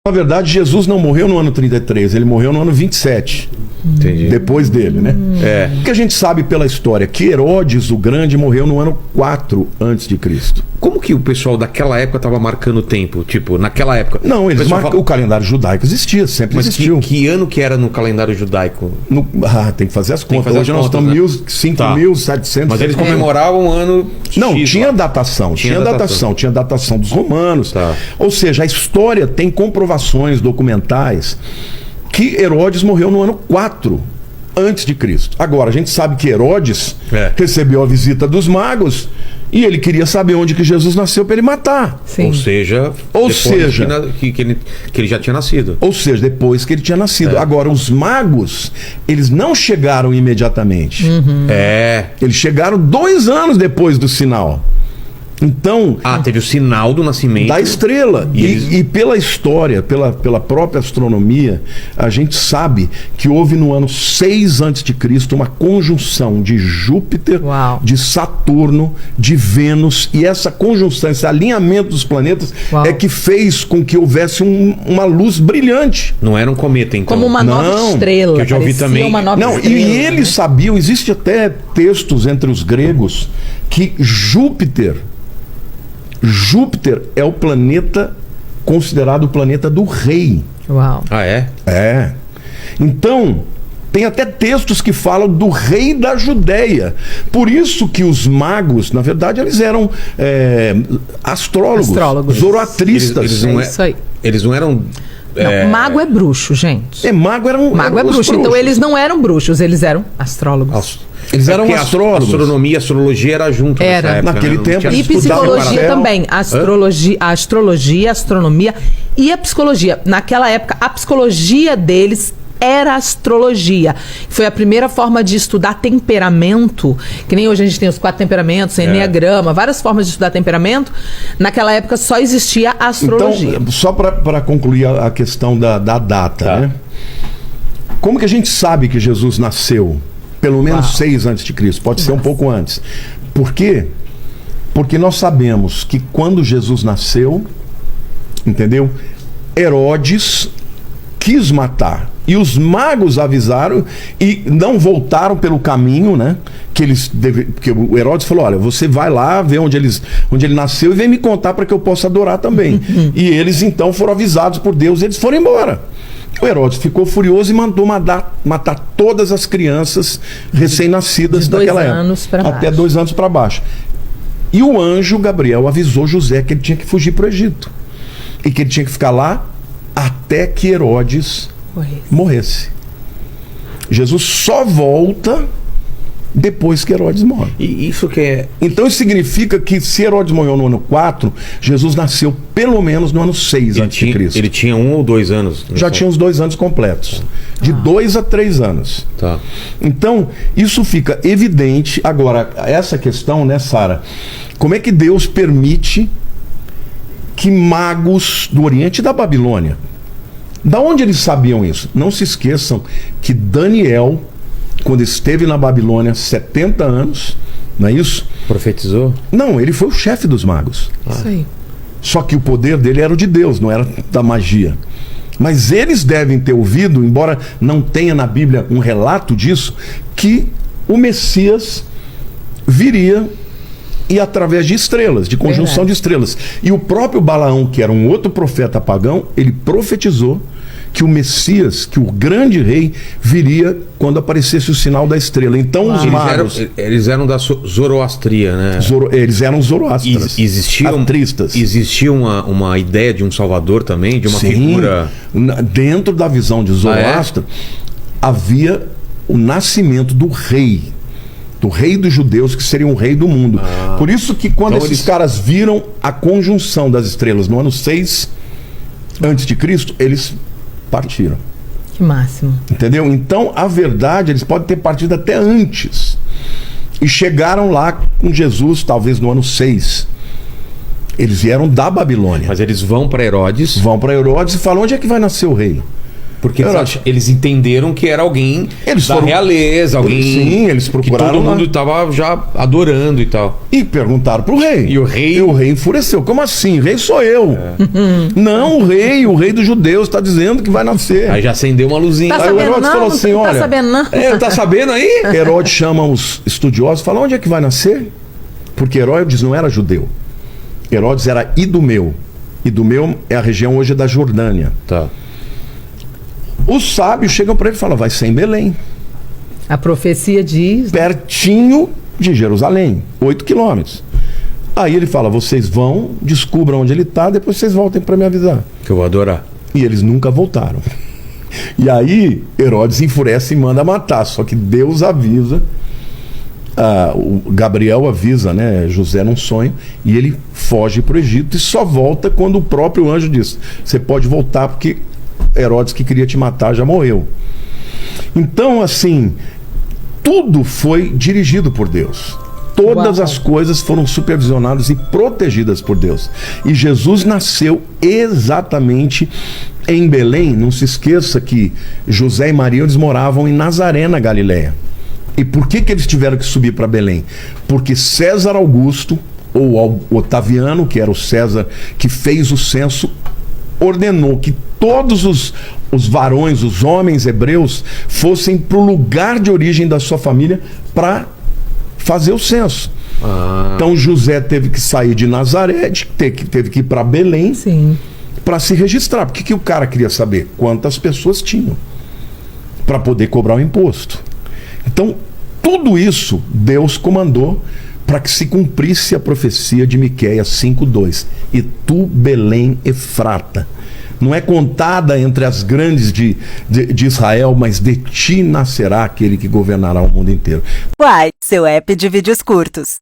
Na verdade, Jesus não morreu no ano 33, ele morreu no ano 27. Entendi. Depois dele, né? Porque a gente sabe pela história que Herodes o Grande morreu no ano 4 antes de Cristo. Como que o pessoal daquela época estava marcando o tempo? Tipo, naquela época... Não, eles marcam... O calendário judaico existia, sempre Mas existiu. que ano que era no calendário judaico? Tem que fazer as contas. fazer Hoje as nós contas, estamos 5.700. Mas eles comemoravam o ano Não, X, tinha lá. datação. Tinha datação dos romanos. Tá. Ou seja, a história tem comprovações documentais que Herodes morreu no ano 4 antes de Cristo. Agora, a gente sabe que Herodes recebeu a visita dos magos e ele queria saber onde que Jesus nasceu para ele matar. Sim. Ou seja, que ele já tinha nascido. Ou seja, depois que ele tinha nascido. Agora, os magos, eles não chegaram imediatamente. Eles chegaram 2 anos depois do sinal. Então... teve o sinal do nascimento da estrela. E pela história, pela própria astronomia, a gente sabe que houve no ano 6 a.C. uma conjunção de Júpiter, de Saturno, de Vênus, e essa conjunção, esse alinhamento dos planetas é que fez com que houvesse uma luz brilhante. Não era um cometa, então. Como uma nova estrela. Que eu já ouvi também. Uma nova estrela, e eles sabiam, existe até textos entre os gregos que Júpiter é o planeta considerado o planeta do rei. Uau. É. Então, tem até textos que falam do rei da Judéia. Por isso que os magos, na verdade, eles eram astrólogos. Zoroastristas. Eles não eram... Não, mago é bruxo, gente. Mago é bruxo. Então eles não eram bruxos, eles eram astrólogos. Eles eram astrólogos. Astronomia e astrologia era junto nessa época, naquele tempo. E psicologia também. A astrologia, a astronomia e a psicologia. Naquela época, a psicologia deles era astrologia. Foi a primeira forma de estudar temperamento, que nem hoje a gente tem os 4 temperamentos, enneagrama, várias formas de estudar temperamento. Naquela época só existia a astrologia. Então, só para concluir a questão da data, né? Como que a gente sabe que Jesus nasceu? Pelo menos 6 a.C., pode ser um pouco antes. Por quê? Porque nós sabemos que quando Jesus nasceu, entendeu? Herodes quis matar. E os magos avisaram e não voltaram pelo caminho, né? Porque o Herodes falou: olha, você vai lá, vê onde ele nasceu e vem me contar para que eu possa adorar também. E eles então foram avisados por Deus e eles foram embora. O Herodes ficou furioso e mandou matar todas as crianças recém-nascidas daquela época. Até 2 anos para baixo. E o anjo Gabriel avisou José que ele tinha que fugir para o Egito. E que ele tinha que ficar lá até que Herodes morresse. Jesus só volta depois que Herodes morre. E isso que é... Então isso significa que se Herodes morreu no ano 4, Jesus nasceu pelo menos no ano 6 a.C. Ele tinha 1 ou 2 anos? Já tinha os 2 anos completos. De 2 a 3 anos. Então, isso fica evidente. Agora, essa questão, né, Sara? Como é que Deus permite que magos do Oriente e da Babilônia... Da onde eles sabiam isso? Não se esqueçam que Daniel, quando esteve na Babilônia 70 anos, não é isso? Profetizou? Não, ele foi o chefe dos magos. Isso aí. Só que o poder dele era o de Deus, não era da magia. Mas eles devem ter ouvido, embora não tenha na Bíblia um relato disso, que o Messias viria e através de estrelas, de conjunção de estrelas. E o próprio Balaão, que era um outro profeta pagão, ele profetizou que o Messias, que o grande rei, viria quando aparecesse o sinal da estrela. Então os magos... Eles eram da Zoroastria, né? Eles eram zoroastras. Existia uma ideia de um salvador também, de uma figura... Dentro da visão de Zoroastro, havia o nascimento do rei dos judeus, que seria um rei do mundo. Por isso que quando então esses caras viram a conjunção das estrelas no ano 6 antes de Cristo, eles partiram. Que máximo. Entendeu? Então, a verdade, eles podem ter partido até antes. E chegaram lá com Jesus, talvez no ano 6. Eles vieram da Babilônia. Mas eles vão para Herodes. Vão para Herodes e falam: onde é que vai nascer o rei? Porque eles entenderam que era alguém da realeza, alguém Sim, eles procuraram. que todo mundo estava já adorando e tal. E perguntaram pro rei. E o rei enfureceu. Como assim? Rei sou eu. Não, o rei dos judeus está dizendo que vai nascer. Aí já acendeu uma luzinha. Tá Aí o sabendo Herodes não? falou assim, Não olha... tá sabendo não? Tá sabendo aí? Herodes chama os estudiosos e fala, onde é que vai nascer? Porque Herodes não era judeu. Herodes era Idumeu. Idumeu é a região hoje da Jordânia. Tá. Os sábios chegam para ele e falam, vai ser em Belém. A profecia diz... Pertinho de Jerusalém, 8 quilômetros. Aí ele fala, vocês vão, descubram onde ele está, depois vocês voltem para me avisar. Que eu vou adorar. E eles nunca voltaram. E aí Herodes enfurece e manda matar. Só que Deus avisa, o Gabriel avisa, né, José num sonho, e ele foge para o Egito e só volta quando o próprio anjo diz, você pode voltar porque Herodes que queria te matar já morreu. Então, assim, tudo foi dirigido por Deus. Todas as coisas foram supervisionadas e protegidas por Deus. E Jesus nasceu exatamente em Belém. Não se esqueça que José e Maria, eles moravam em Nazaré, na Galileia. E por que eles tiveram que subir para Belém? Porque César Augusto, ou Otaviano, que era o César que fez o censo, ordenou que todos os varões, os homens hebreus, fossem para o lugar de origem da sua família para fazer o censo. Então José teve que sair de Nazaré, teve que ir para Belém para se registrar. Porque que o cara queria saber? Quantas pessoas tinham para poder cobrar o imposto. Então, tudo isso Deus comandou para que se cumprisse a profecia de Miqueias 5:2. E tu, Belém Efrata, não é contada entre as grandes de Israel, mas de ti nascerá aquele que governará o mundo inteiro. Uai, seu app de vídeos curtos.